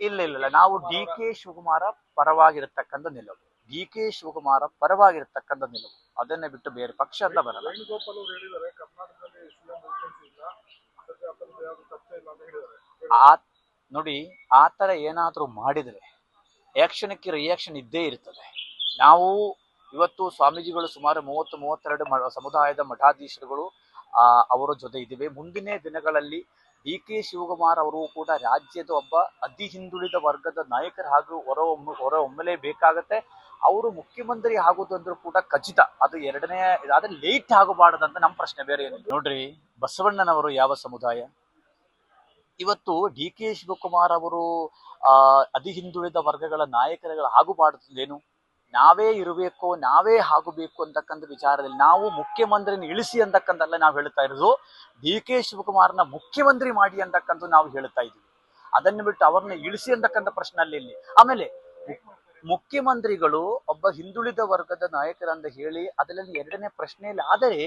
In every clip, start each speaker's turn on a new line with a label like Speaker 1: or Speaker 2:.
Speaker 1: ಇಲ್ಲ, ನಾವು ಡಿ.ಕೆ. ಶಿವಕುಮಾರ ಪರವಾಗಿರತಕ್ಕಂಥ ನಿಲುವು, ಡಿ.ಕೆ. ಶಿವಕುಮಾರ ಪರವಾಗಿರತಕ್ಕಂಥ ನಿಲುವು, ಅದನ್ನೇ ಬಿಟ್ಟು ಬೇರೆ ಪಕ್ಷ ಅಂತ ಬರಲ್ಲ.
Speaker 2: ವೇಣುಗೋಪಾಲ್ ಅವರು ಹೇಳಿದ್ದಾರೆ ಕರ್ನಾಟಕದಲ್ಲಿ ಸಿಎಂ ವೇಕೆನ್ಸಿ ಇಲ್ಲ, ಅದಕ್ಕೆ ಆ ಥರದ್ದು ಯಾವುದು ಚರ್ಚೆ ಇಲ್ಲ ಅಂತ ಹೇಳಿದ್ದಾರೆ.
Speaker 1: ನೋಡಿ, ಆ ತರ ಏನಾದ್ರೂ ಮಾಡಿದ್ರೆ ಆಕ್ಷನ್ಗೆ ರಿಯಾಕ್ಷನ್ ಇದ್ದೇ ಇರ್ತದೆ. ನಾವು ಇವತ್ತು ಸ್ವಾಮೀಜಿಗಳು ಸುಮಾರು 30-32 ಸಮುದಾಯದ ಮಠಾಧೀಶರುಗಳು ಅವರ ಜೊತೆ ಇದ್ದೇವೆ. ಮುಂದಿನ ದಿನಗಳಲ್ಲಿ ಡಿ.ಕೆ. ಶಿವಕುಮಾರ್ ಅವರು ಕೂಡ ರಾಜ್ಯದ ಒಬ್ಬ ಅತಿ ಹಿಂದುಳಿದ ವರ್ಗದ ನಾಯಕರು ಹಾಗೂ ಹೊರಹೊಮ್ಮಲೇಬೇಕಾಗತ್ತೆ. ಅವರು ಮುಖ್ಯಮಂತ್ರಿ ಆಗುದಂದ್ರೂ ಕೂಡ ಖಚಿತ. ಅದು ಎರಡನೇ ಆದ್ರೆ ಲೇಟ್ ಆಗಬಾರದಂತ ನಮ್ಮ ಪ್ರಶ್ನೆ. ಬೇರೆ ಏನಿಲ್ಲ. ನೋಡ್ರಿ, ಬಸವಣ್ಣನವರು ಯಾವ ಸಮುದಾಯ? ಇವತ್ತು ಡಿ.ಕೆ. ಶಿವಕುಮಾರ್ ಅವರು ಅತಿ ಹಿಂದುಳಿದ ವರ್ಗಗಳ ನಾಯಕರುಗಳು ಆಗಬಾರದೇನು? ನಾವೇ ಇರಬೇಕು, ನಾವೇ ಆಗಬೇಕು ಅಂತಕ್ಕಂಥ ವಿಚಾರದಲ್ಲಿ ನಾವು ಮುಖ್ಯಮಂತ್ರಿನ ಇಳಿಸಿ ಅಂತಕ್ಕಂಥಲ್ಲ ನಾವು ಹೇಳ್ತಾ ಇರೋದು. ಡಿ.ಕೆ. ಶಿವಕುಮಾರ್ನ ಮುಖ್ಯಮಂತ್ರಿ ಮಾಡಿ ಅಂತಕ್ಕಂಥ ನಾವು ಹೇಳ್ತಾ ಇದ್ದೀವಿ. ಅದನ್ನು ಬಿಟ್ಟು ಅವ್ರನ್ನ ಇಳಿಸಿ ಅಂತಕ್ಕಂಥ ಪ್ರಶ್ನೆ ಅಲ್ಲಿ ಇಲ್ಲಿ. ಆಮೇಲೆ ಮುಖ್ಯಮಂತ್ರಿಗಳು ಒಬ್ಬ ಹಿಂದುಳಿದ ವರ್ಗದ ನಾಯಕರಂತ ಹೇಳಿ ಅದರಲ್ಲಿ ಎರಡನೇ ಪ್ರಶ್ನೆ ಇಲ್ಲ. ಆದರೆ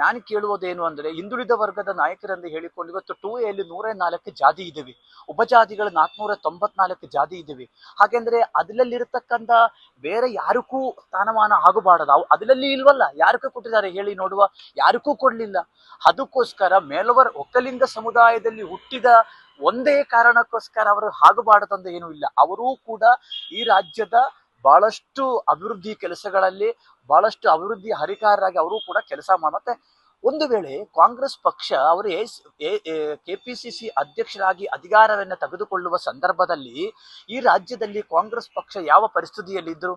Speaker 1: ನಾನು ಕೇಳುವುದೇನು ಅಂದ್ರೆ, ಹಿಂದುಳಿದ ವರ್ಗದ ನಾಯಕರಂತ ಹೇಳಿಕೊಂಡು ಇವತ್ತು 2A 104 ಜಾತಿ ಇದ್ದೇವೆ, ಉಪಜಾತಿಗಳು 494 ಜಾತಿ ಇದ್ದೇವೆ. ಹಾಗೆಂದ್ರೆ ಅದರಲ್ಲಿರತಕ್ಕಂಥ ಬೇರೆ ಯಾರಿಗೂ ಸ್ಥಾನಮಾನ ಆಗಬಾರದು. ಅದರಲ್ಲಿ ಇಲ್ವಲ್ಲ, ಯಾರಿಗೂ ಕೊಟ್ಟಿದ್ದಾರೆ ಹೇಳಿ ನೋಡುವ? ಯಾರಿಗೂ ಕೊಡ್ಲಿಲ್ಲ. ಅದಕ್ಕೋಸ್ಕರ ಒಕ್ಕಲಿಂಗ ಸಮುದಾಯದಲ್ಲಿ ಹುಟ್ಟಿದ ಒಂದೇ ಕಾರಣಕ್ಕೋಸ್ಕರ ಅವರು ಆಗಬಾರದಂತ ಏನೂ ಇಲ್ಲ. ಅವರೂ ಕೂಡ ಈ ರಾಜ್ಯದ ಬಹಳಷ್ಟು ಅಭಿವೃದ್ಧಿ ಕೆಲಸಗಳಲ್ಲಿ ಬಹಳಷ್ಟು ಅಭಿವೃದ್ಧಿ ಹರಿಕಾರರಾಗಿ ಅವರು ಕೂಡ ಕೆಲಸ ಮತ್ತೆ ಒಂದು ವೇಳೆ ಕಾಂಗ್ರೆಸ್ ಪಕ್ಷ ಅವರು KPCC ಅಧ್ಯಕ್ಷರಾಗಿ ಅಧಿಕಾರವನ್ನು ತೆಗೆದುಕೊಳ್ಳುವ ಸಂದರ್ಭದಲ್ಲಿ ಈ ರಾಜ್ಯದಲ್ಲಿ ಕಾಂಗ್ರೆಸ್ ಪಕ್ಷ ಯಾವ ಪರಿಸ್ಥಿತಿಯಲ್ಲಿ ಇದ್ರು?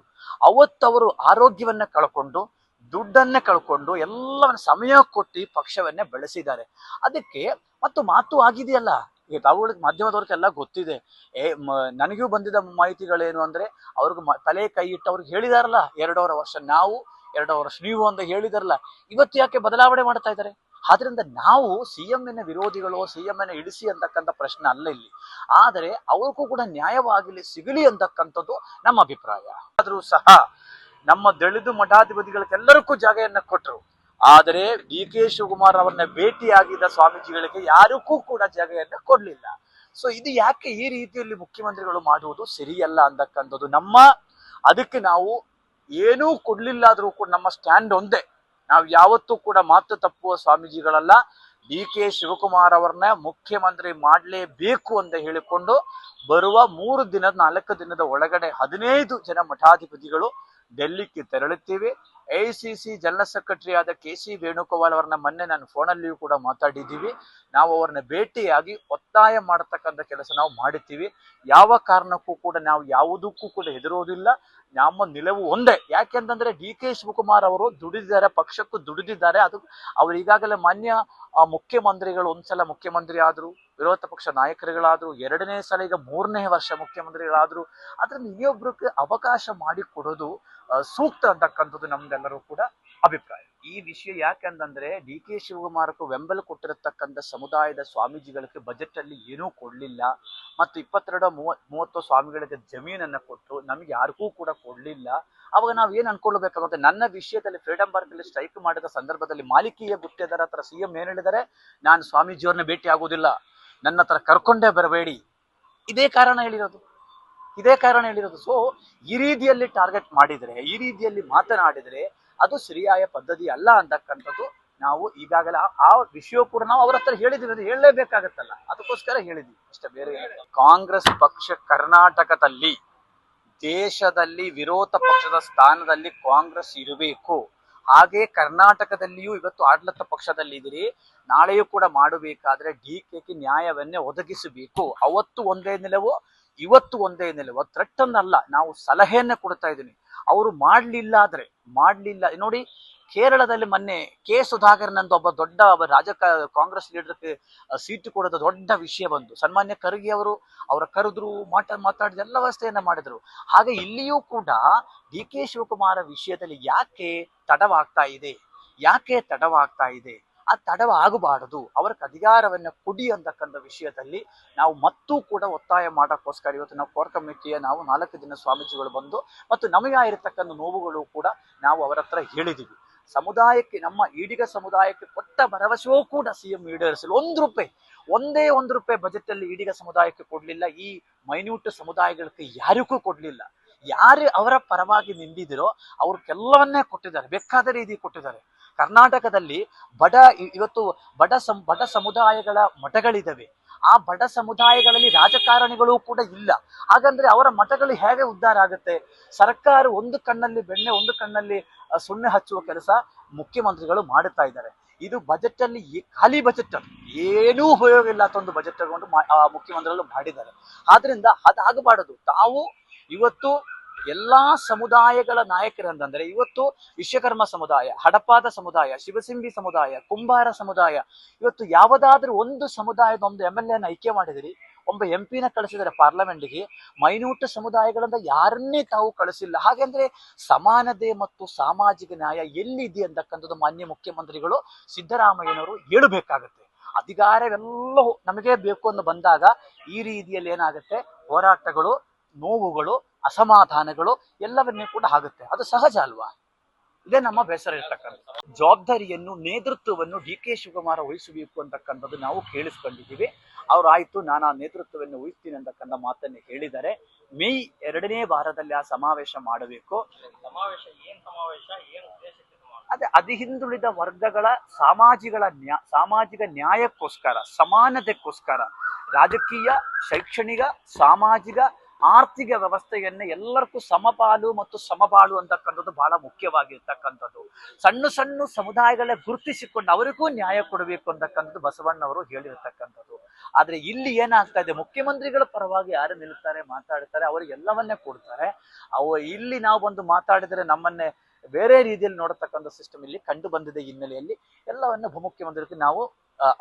Speaker 1: ಅವತ್ತವರು ಆರೋಗ್ಯವನ್ನ ಕಳ್ಕೊಂಡು, ದುಡ್ಡನ್ನೇ ಕಳ್ಕೊಂಡು, ಎಲ್ಲವನ್ನ ಸಮಯ ಕೊಟ್ಟು ಪಕ್ಷವನ್ನೇ ಬೆಳೆಸಿದ್ದಾರೆ. ಅದಕ್ಕೆ ಮತ್ತು ಮಾತು ಆಗಿದೆಯಲ್ಲ, ತಾವುಗಳಿಗೆ ಮಾಧ್ಯಮದವ್ರಿಗೆಲ್ಲ ಗೊತ್ತಿದೆ. ನನಗೂ ಬಂದಿದ್ದ ಮಾಹಿತಿಗಳೇನು ಅಂದ್ರೆ, ಅವ್ರಿಗೆ ತಲೆ ಕೈ ಇಟ್ಟು ಅವ್ರಿಗೆ ಹೇಳಿದಾರಲ್ಲ 2.5 ವರ್ಷ ನಾವು 2.5 ವರ್ಷ ನೀವು ಅಂತ ಹೇಳಿದಾರಲ್ಲ. ಇವತ್ತು ಯಾಕೆ ಬದಲಾವಣೆ ಮಾಡ್ತಾ ಇದ್ದಾರೆ? ಆದ್ರಿಂದ ನಾವು CMನ ವಿರೋಧಿಗಳು, CMನ ಇಳಿಸಿ ಅಂತಕ್ಕಂಥ ಪ್ರಶ್ನೆ ಅಲ್ಲ ಇಲ್ಲಿ. ಆದರೆ ಅವ್ರಿಗೂ ಕೂಡ ನ್ಯಾಯವಾಗಿ ಸಿಗಲಿ ಅಂತಕ್ಕಂಥದ್ದು ನಮ್ಮ ಅಭಿಪ್ರಾಯ. ಆದ್ರೂ ಸಹ ನಮ್ಮ ದಲಿತ ಮಠಾಧಿಪತಿಗಳಿಗೆಲ್ಲರಿಗೂ ಜಾಗೆಯನ್ನ ಕೊಟ್ಟರು. ಆದರೆ ಡಿ.ಕೆ. ಶಿವಕುಮಾರ್ ಅವರನ್ನ ಭೇಟಿಯಾಗಿದ್ದ ಸ್ವಾಮೀಜಿಗಳಿಗೆ ಯಾರಿಗೂ ಕೂಡ ಜಾಗೆಯನ್ನ ಕೊಡ್ಲಿಲ್ಲ. ಸೊ ಇದು ಯಾಕೆ ಈ ರೀತಿಯಲ್ಲಿ ಮುಖ್ಯಮಂತ್ರಿಗಳು ಮಾಡುವುದು ಸರಿಯಲ್ಲ ಅಂತಕ್ಕಂಥದ್ದು ಅದಕ್ಕೆ ನಾವು ಏನೂ ಕೊಡ್ಲಿಲ್ಲ ಆದ್ರೂ ಕೂಡ ನಮ್ಮ ಸ್ಟ್ಯಾಂಡ್ ಒಂದೇ. ನಾವು ಯಾವತ್ತೂ ಕೂಡ ಮಾತು ತಪ್ಪುವ ಸ್ವಾಮೀಜಿಗಳಲ್ಲ. ಡಿ.ಕೆ. ಶಿವಕುಮಾರ್ ಅವರನ್ನ ಮುಖ್ಯಮಂತ್ರಿ ಮಾಡಲೇಬೇಕು ಅಂತ ಹೇಳಿಕೊಂಡು ಬರುವ 4 ದಿನದ ಒಳಗಡೆ 15 ಜನ ಮಠಾಧಿಪತಿಗಳು ಡೆಲ್ಲಿಗೆ ತೆರಳುತ್ತೀವಿ. AICC ಜನರಲ್ ಸೆಕ್ರೆಟರಿ ಆದ KC ವೇಣುಗೋಪಾಲ್ ಅವರನ್ನ ಮೊನ್ನೆ ನಾನು ಫೋನಲ್ಲಿಯೂ ಕೂಡ ಮಾತಾಡಿದ್ದೀವಿ. ನಾವು ಅವ್ರನ್ನ ಭೇಟಿಯಾಗಿ ಒತ್ತಾಯ ಮಾಡತಕ್ಕಂಥ ಕೆಲಸ ನಾವು ಮಾಡುತ್ತೀವಿ. ಯಾವ ಕಾರಣಕ್ಕೂ ಕೂಡ ನಾವು ಯಾವುದಕ್ಕೂ ಕೂಡ ಹೆದರೋದಿಲ್ಲ. ನಮ್ಮ ನಿಲುವು ಒಂದೇ. ಯಾಕೆಂತಂದ್ರೆ ಡಿ.ಕೆ. ಶಿವಕುಮಾರ್ ಅವರು ದುಡಿದಿದ್ದಾರೆ, ಪಕ್ಷಕ್ಕೂ ದುಡಿದಿದ್ದಾರೆ. ಅದು ಅವರು ಈಗಾಗಲೇ ಮಾನ್ಯ ಮುಖ್ಯಮಂತ್ರಿಗಳು, ಒಂದ್ಸಲ ಮುಖ್ಯಮಂತ್ರಿ ಆದ್ರು, ವಿರೋಧ ಪಕ್ಷ ನಾಯಕರುಗಳಾದ್ರು, 2ನೇ ಸಲ ಈಗ 3ನೇ ವರ್ಷ ಮುಖ್ಯಮಂತ್ರಿಗಳಾದ್ರು. ಅದ್ರಲ್ಲಿ ಇನ್ನೊಬ್ರಿಗೆ ಅವಕಾಶ ಮಾಡಿಕೊಡೋದು ಸೂಕ್ತ ಅಂತಕ್ಕಂಥದ್ದು ನಮ್ದೆಲ್ಲರೂ ಕೂಡ ಅಭಿಪ್ರಾಯ. ಈ ವಿಷಯ ಯಾಕೆಂತಂದ್ರೆ ಡಿ.ಕೆ. ಶಿವಕುಮಾರ್ಗೂ ಬೆಂಬಲ ಕೊಟ್ಟಿರತಕ್ಕಂಥ ಸಮುದಾಯದ ಸ್ವಾಮೀಜಿಗಳಿಗೆ ಬಜೆಟ್ ಅಲ್ಲಿ ಏನೂ ಕೊಡ್ಲಿಲ್ಲ. ಮತ್ತು 22-30 ಸ್ವಾಮಿಗಳಿಗೆ ಜಮೀನನ್ನ ಕೊಟ್ಟು ನಮ್ಗೆ ಯಾರಿಗೂ ಕೂಡ ಕೊಡ್ಲಿಲ್ಲ. ಅವಾಗ ನಾವ್ ಏನ್ ಅನ್ಕೊಳ್ಬೇಕಾಗುತ್ತೆ? ನನ್ನ ವಿಷಯದಲ್ಲಿ ಫ್ರೀಡಂ ಪಾರ್ಕ್ ಅಲ್ಲಿ ಸ್ಟ್ರೈಕ್ ಮಾಡಿದ ಸಂದರ್ಭದಲ್ಲಿ ಮಾಲಿಕೀಯ ಗುತ್ತಿಗೆದಾರ ಹತ್ರ CM ಏನ್ ಹೇಳಿದ್ದಾರೆ? ನಾನು ಸ್ವಾಮೀಜಿಯವ್ರನ್ನ ಭೇಟಿ ಆಗುದಿಲ್ಲ, ನನ್ನ ಹತ್ರ ಕರ್ಕೊಂಡೇ ಬರಬೇಡಿ. ಇದೇ ಕಾರಣ ಹೇಳಿರೋದು. ಸೊ ಈ ರೀತಿಯಲ್ಲಿ ಟಾರ್ಗೆಟ್ ಮಾಡಿದ್ರೆ, ಈ ರೀತಿಯಲ್ಲಿ ಮಾತನಾಡಿದ್ರೆ ಅದು ಸರಿಯಾದ ಪದ್ಧತಿ ಅಲ್ಲ ಅಂತಕ್ಕಂಥದ್ದು ನಾವು ಈಗಾಗಲೇ ಆ ವಿಷಯ ಕೂಡ ನಾವು ಅವ್ರ ಹತ್ರ ಹೇಳಿದೀವಿ. ಅದು ಹೇಳಲೇಬೇಕಾಗತ್ತಲ್ಲ, ಅದಕ್ಕೋಸ್ಕರ ಹೇಳಿದ್ವಿ ಅಷ್ಟೇ, ಬೇರೆ ಏನಿಲ್ಲ. ಕಾಂಗ್ರೆಸ್ ಪಕ್ಷ ಕರ್ನಾಟಕದಲ್ಲಿ, ದೇಶದಲ್ಲಿ ವಿರೋಧ ಪಕ್ಷದ ಸ್ಥಾನದಲ್ಲಿ ಕಾಂಗ್ರೆಸ್ ಇರಬೇಕು. ಹಾಗೆ ಕರ್ನಾಟಕದಲ್ಲಿಯೂ ಇವತ್ತು ಆಡಳಿತ ಪಕ್ಷದಲ್ಲಿ ಇದ್ದೀರಿ, ನಾಳೆಯೂ ಕೂಡ ಮಾಡಬೇಕಾದ್ರೆ ಡಿ.ಕೆ.ಗೆ ನ್ಯಾಯವನ್ನೇ ಒದಗಿಸಬೇಕು. ಅವತ್ತು ಒಂದೇ ನಿಲುವು, ಇವತ್ತು ಒಂದೇ ನಿಲುವು. ಥ್ರೆಟ್ ಅನ್ನಲ್ಲ, ನಾವು ಸಲಹೆಯನ್ನೇ ಕೊಡ್ತಾ ಇದ್ದೀನಿ. ಅವರು ಮಾಡ್ಲಿಲ್ಲ. ನೋಡಿ, ಕೇರಳದಲ್ಲಿ ಮೊನ್ನೆ K. ಸುಧಾಕರ್ ನಂದು ಒಬ್ಬ ದೊಡ್ಡ ಕಾಂಗ್ರೆಸ್ ಲೀಡರ್ಗೆ ಸೀಟು ಕೊಡೋದು ದೊಡ್ಡ ವಿಷಯ ಬಂತು. ಸನ್ಮಾನ್ಯ ಖರ್ಗೆ ಅವರು ಕರೆದ್ರು, ಮಾತಾಡಿದ ಎಲ್ಲ ವ್ಯವಸ್ಥೆಯನ್ನ ಮಾಡಿದ್ರು. ಹಾಗೆ ಇಲ್ಲಿಯೂ ಕೂಡ ಡಿ.ಕೆ. ಶಿವಕುಮಾರ್ ವಿಷಯದಲ್ಲಿ ಯಾಕೆ ತಡವಾಗ್ತಾ ಇದೆ? ಆ ತಡವ ಆಗಬಾರದು. ಅವರಿಗೆ ಅಧಿಕಾರವನ್ನ ಕೊಡಿ ಅಂತಕ್ಕಂಥ ವಿಷಯದಲ್ಲಿ ನಾವು ಮತ್ತೂ ಕೂಡ ಒತ್ತಾಯ ಮಾಡೋಕ್ಕೋಸ್ಕರ ಇವತ್ತು ನಾವು ಕೋರ್ ಕಮಿಟಿಯ 4 ದಿನ ಸ್ವಾಮೀಜಿಗಳು ಬಂದು ಮತ್ತು ನಮಗೆ ಆಗಿರತಕ್ಕಂಥ ನೋವುಗಳು ಕೂಡ ನಾವು ಅವರ ಹತ್ರ ಹೇಳಿದೀವಿ. ಸಮುದಾಯಕ್ಕೆ, ನಮ್ಮ ಈಡಿಗ ಸಮುದಾಯಕ್ಕೆ ಕೊಟ್ಟ ಭರವಸೆಯೂ ಕೂಡ ಸಿಎಂ ಈಡೇರಿಸಲು ಒಂದೇ ಒಂದು ರೂಪಾಯಿ ಬಜೆಟ್ ಅಲ್ಲಿ ಈಡಿಗ ಸಮುದಾಯಕ್ಕೆ ಕೊಡ್ಲಿಲ್ಲ. ಈ ಮೈನ್ಯೂಟ್ ಸಮುದಾಯಗಳಿಗೆ ಯಾರಿಗೂ ಕೊಡ್ಲಿಲ್ಲ. ಯಾರು ಅವರ ಪರವಾಗಿ ನಿಂದಿದಿರೋ ಅವ್ರಿಗೆಲ್ಲವನ್ನೇ ಕೊಟ್ಟಿದ್ದಾರೆ, ಬೇಕಾದ ರೀತಿ ಕೊಟ್ಟಿದ್ದಾರೆ. ಕರ್ನಾಟಕದಲ್ಲಿ ಇವತ್ತು ಬಡ ಸಮುದಾಯಗಳ ಮಠಗಳಿದಾವೆ. ಆ ಬಡ ಸಮುದಾಯಗಳಲ್ಲಿ ರಾಜಕಾರಣಿಗಳು ಕೂಡ ಇಲ್ಲ. ಹಾಗಂದ್ರೆ ಅವರ ಮಠಗಳು ಹೇಗೆ ಉದ್ಧಾರ ಆಗುತ್ತೆ? ಸರ್ಕಾರ ಒಂದು ಕಣ್ಣಲ್ಲಿ ಬೆಣ್ಣೆ ಒಂದು ಕಣ್ಣಲ್ಲಿ ಸುಣ್ಣೆ ಹಚ್ಚುವ ಕೆಲಸ ಮುಖ್ಯಮಂತ್ರಿಗಳು ಮಾಡುತ್ತಾ ಇದ್ದಾರೆ. ಇದು ಬಜೆಟ್ ಅಲ್ಲಿ ಖಾಲಿ ಬಜೆಟ್, ಏನೂ ಉಪಯೋಗ ಇಲ್ಲ ಅಂತ ಒಂದು ಬಜೆಟ್ ತಗೊಂಡು ಮುಖ್ಯಮಂತ್ರಿಗಳು ಮಾಡಿದ್ದಾರೆ. ಆದ್ರಿಂದ ಅದಾಗಬಾರದು. ತಾವು ಇವತ್ತು ಎಲ್ಲಾ ಸಮುದಾಯಗಳ ನಾಯಕರಂದ್ರೆ ಇವತ್ತು ವಿಶ್ವಕರ್ಮ ಸಮುದಾಯ, ಹಡಪಾದ ಸಮುದಾಯ, ಶಿವಸಿಂಬಿ ಸಮುದಾಯ, ಕುಂಬಾರ ಸಮುದಾಯ, ಇವತ್ತು ಯಾವುದಾದ್ರೂ ಒಂದು ಸಮುದಾಯದ ಒಂದು MLA ಆಯ್ಕೆ ಮಾಡಿದಿರಿ, ಒಬ್ಬ MP ಕಳಿಸಿದರೆ ಪಾರ್ಲಿಮೆಂಟ್ಗೆ. ಮೈನ್ಯೂಟ್ ಸಮುದಾಯಗಳಿಂದ ಯಾರನ್ನೇ ತಾವು ಕಳಿಸಿಲ್ಲ. ಹಾಗಂದ್ರೆ ಸಮಾನತೆ ಮತ್ತು ಸಾಮಾಜಿಕ ನ್ಯಾಯ ಎಲ್ಲಿದೆ ಅಂತಕ್ಕಂಥದ್ದು ಮಾನ್ಯ ಮುಖ್ಯಮಂತ್ರಿಗಳು ಸಿದ್ದರಾಮಯ್ಯನವರು ಹೇಳಬೇಕಾಗತ್ತೆ. ಅಧಿಕಾರವೆಲ್ಲ ನಮಗೆ ಬೇಕು ಅಂತ ಬಂದಾಗ ಈ ರೀತಿಯಲ್ಲಿ ಏನಾಗುತ್ತೆ, ಹೋರಾಟಗಳು, ನೋವುಗಳು, ಅಸಮಾಧಾನಗಳು ಎಲ್ಲವನ್ನೇ ಕೂಡ ಆಗುತ್ತೆ. ಅದು ಸಹಜ ಅಲ್ವಾ? ಇದೇ ನಮ್ಮ ಬೇಸರ ಇರ್ತಕ್ಕಂಥ ಜವಾಬ್ದಾರಿಯನ್ನು, ನೇತೃತ್ವವನ್ನು DK ಶಿವಕುಮಾರ್ ವಹಿಸಬೇಕು ಅಂತಕ್ಕಂಥದ್ದು ನಾವು ಕೇಳಿಸ್ಕೊಂಡಿದ್ದೀವಿ. ಅವ್ರು ಆಯ್ತು, ನಾನು ಆ ನೇತೃತ್ವವನ್ನು ವಹಿಸ್ತೀನಿ ಅಂತಕ್ಕಂಥ ಮಾತನ್ನು ಹೇಳಿದ್ದಾರೆ. ಮೇ 2ನೇ ವಾರದಲ್ಲಿ ಆ ಸಮಾವೇಶ ಮಾಡಬೇಕು. ಅದೇ ಅತಿ ಹಿಂದುಳಿದ ವರ್ಗಗಳ ಸಾಮಾಜಿಕ ನ್ಯಾಯಕ್ಕೋಸ್ಕರ, ಸಮಾನತೆಗೋಸ್ಕರ, ರಾಜಕೀಯ, ಶೈಕ್ಷಣಿಕ, ಸಾಮಾಜಿಕ, ಆರ್ಥಿಕ ವ್ಯವಸ್ಥೆಯನ್ನ ಎಲ್ಲರಿಗೂ ಸಮಪಾಲು ಅಂತಕ್ಕಂಥದ್ದು ಬಹಳ ಮುಖ್ಯವಾಗಿರ್ತಕ್ಕಂಥದ್ದು. ಸಣ್ಣ ಸಮುದಾಯಗಳೇ ಗುರುತಿಸಿಕೊಂಡು ಅವರಿಗೂ ನ್ಯಾಯ ಕೊಡಬೇಕು ಅಂತಕ್ಕಂಥದ್ದು ಬಸವಣ್ಣವರು ಹೇಳಿರ್ತಕ್ಕಂಥದ್ದು. ಆದ್ರೆ ಇಲ್ಲಿ ಏನಾಗ್ತಾ ಇದೆ, ಮುಖ್ಯಮಂತ್ರಿಗಳ ಪರವಾಗಿ ಯಾರು ನಿಲ್ತಾರೆ, ಮಾತಾಡ್ತಾರೆ, ಅವರಿಗೆ ಎಲ್ಲವನ್ನೇ ಕೊಡ್ತಾರೆ. ಇಲ್ಲಿ ನಾವು ಬಂದು ಮಾತಾಡಿದ್ರೆ ನಮ್ಮನ್ನೇ ಬೇರೆ ರೀತಿಯಲ್ಲಿ ನೋಡತಕ್ಕಂಥ ಸಿಸ್ಟಮ್ ಇಲ್ಲಿ ಕಂಡು ಬಂದಿದೆ. ಹಿನ್ನೆಲೆಯಲ್ಲಿ ಎಲ್ಲವನ್ನ ಉಪಮುಖ್ಯಮಂತ್ರಿಗೆ ನಾವು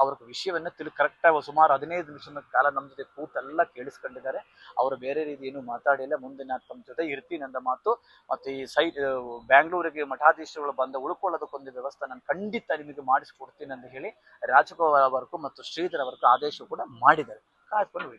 Speaker 1: ಅವ್ರಿಗೆ ವಿಷಯವನ್ನ ಕರೆಕ್ಟಾಗಿ ಸುಮಾರು 15 ನಿಮಿಷದ ಕಾಲ ನಮ್ಮ ಜೊತೆ ಕೂತೆಲ್ಲ ಕೇಳಿಸ್ಕೊಂಡಿದ್ದಾರೆ. ಅವರು ಬೇರೆ ರೀತಿ ಏನು ಮಾತಾಡಿಲ್ಲ. ಮುಂದೆ ನಾನು ತಮ್ಮ ಜೊತೆ ಇರ್ತೀನಿ ಅಂತ ಮಾತು. ಮತ್ತೆ ಈ ಬ್ಯಾಂಗ್ಳೂರಿಗೆ ಮಠಾಧೀಶರುಗಳು ಬಂದು ಉಳ್ಕೊಳ್ಳೋದಕ್ಕೊಂದು ವ್ಯವಸ್ಥೆ ನಾನು ಖಂಡಿತ ನಿಮಗೆ ಮಾಡಿಸ್ಕೊಡ್ತೀನಿ ಅಂತ ಹೇಳಿ ರಾಜಗೋಪಾಲ್ ಅವರಿಗೂ ಮತ್ತು ಶ್ರೀಧರ್ ಅವರಿಗೂ ಆದೇಶ ಕೂಡ ಮಾಡಿದ್ದಾರೆ. ಕಾಯ್ಕೊಂಡು